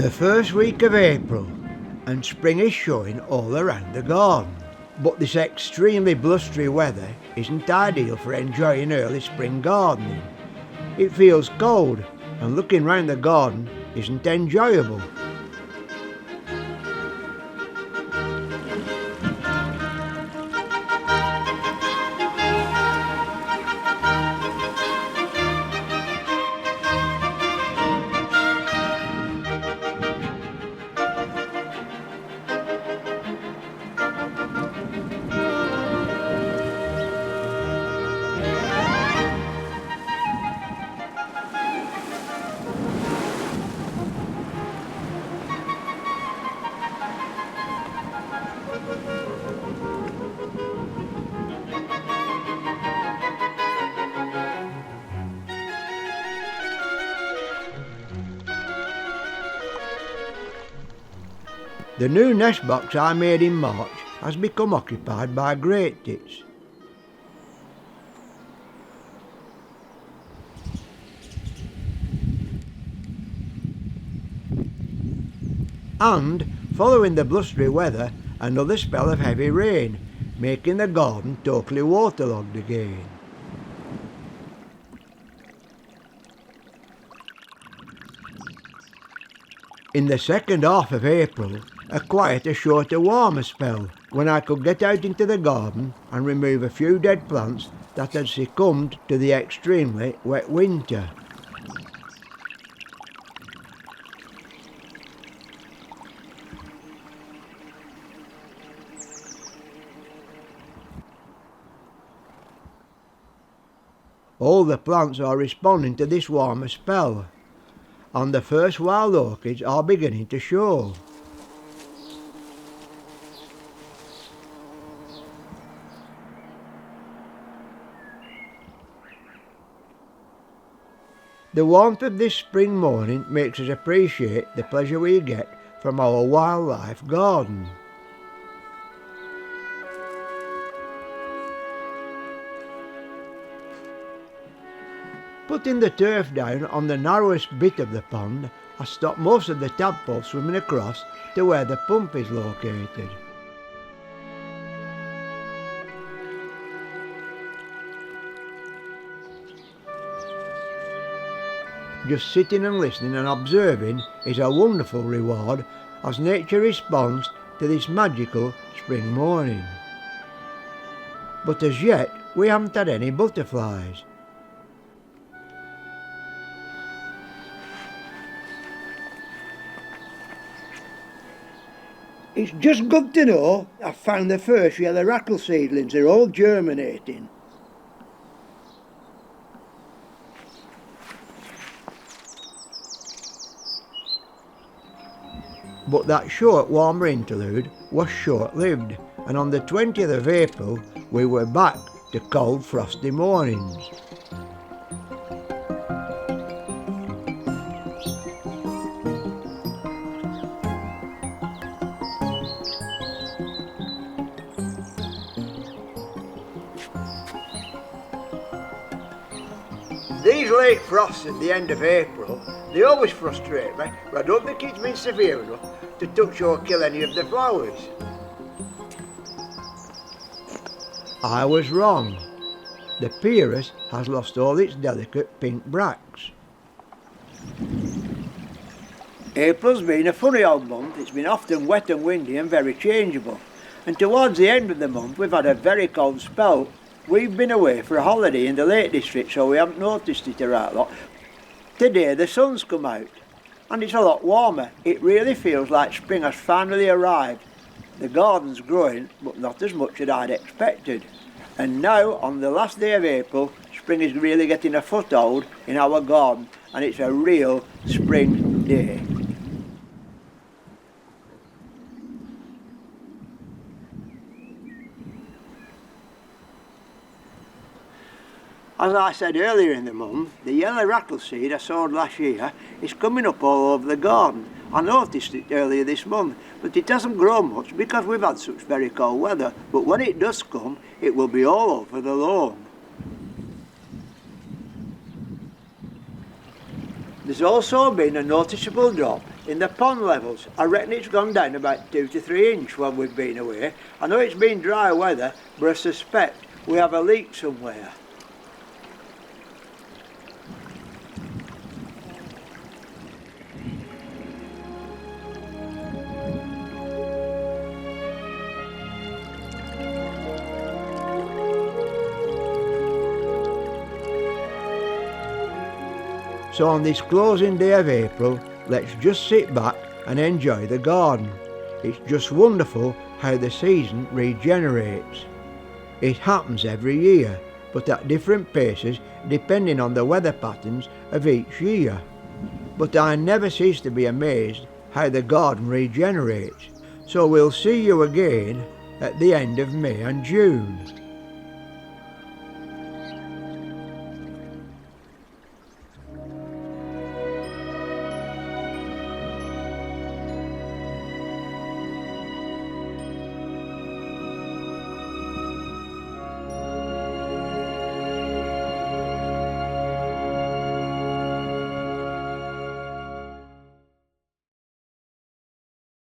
The first week of April, and spring is showing all around the garden. But this extremely blustery weather isn't ideal for enjoying early spring gardening. It feels cold, and looking round the garden isn't enjoyable. The new nest box I made in March has become occupied by great tits. And, following the blustery weather, another spell of heavy rain, making the garden totally waterlogged again. In the second half of April, a quieter, shorter, warmer spell, when I could get out into the garden and remove a few dead plants that had succumbed to the extremely wet winter. All the plants are responding to this warmer spell, and the first wild orchids are beginning to show. The warmth of this spring morning makes us appreciate the pleasure we get from our wildlife garden. Putting the turf down on the narrowest bit of the pond has stopped most of the tadpoles swimming across to where the pump is located. Just sitting and listening and observing is a wonderful reward as nature responds to this magical spring morning. But as yet we haven't had any butterflies. It's just good to know I've found the first yellow rattle seedlings. They're all germinating. But that short warmer interlude was short-lived, and on the 20th of April we were back to cold frosty mornings. These late frosts at the end of April, they always frustrate me, but I don't think it's been severe enough to touch or kill any of the flowers. I was wrong. The Pyrus has lost all its delicate pink bracts. April's been a funny old month. It's been often wet and windy and very changeable. And towards the end of the month we've had a very cold spell. We've been away for a holiday in the Lake District, so we haven't noticed it a right lot. Today the sun's come out and it's a lot warmer. It really feels like spring has finally arrived. The garden's growing, but not as much as I'd expected. And now, on the last day of April, spring is really getting a foothold in our garden, and it's a real spring day. As I said earlier in the month, the yellow rattle seed I sowed last year is coming up all over the garden. I noticed it earlier this month, but it hasn't grown much because we've had such very cold weather. But when it does come, it will be all over the lawn. The There's also been a noticeable drop in the pond levels. I reckon it's gone down about 2 to 3 inches while we've been away. I know it's been dry weather, but I suspect we have a leak somewhere. So on this closing day of April, let's just sit back and enjoy the garden. It's just wonderful how the season regenerates. It happens every year, but at different paces depending on the weather patterns of each year. But I never cease to be amazed how the garden regenerates. So we'll see you again at the end of May and June.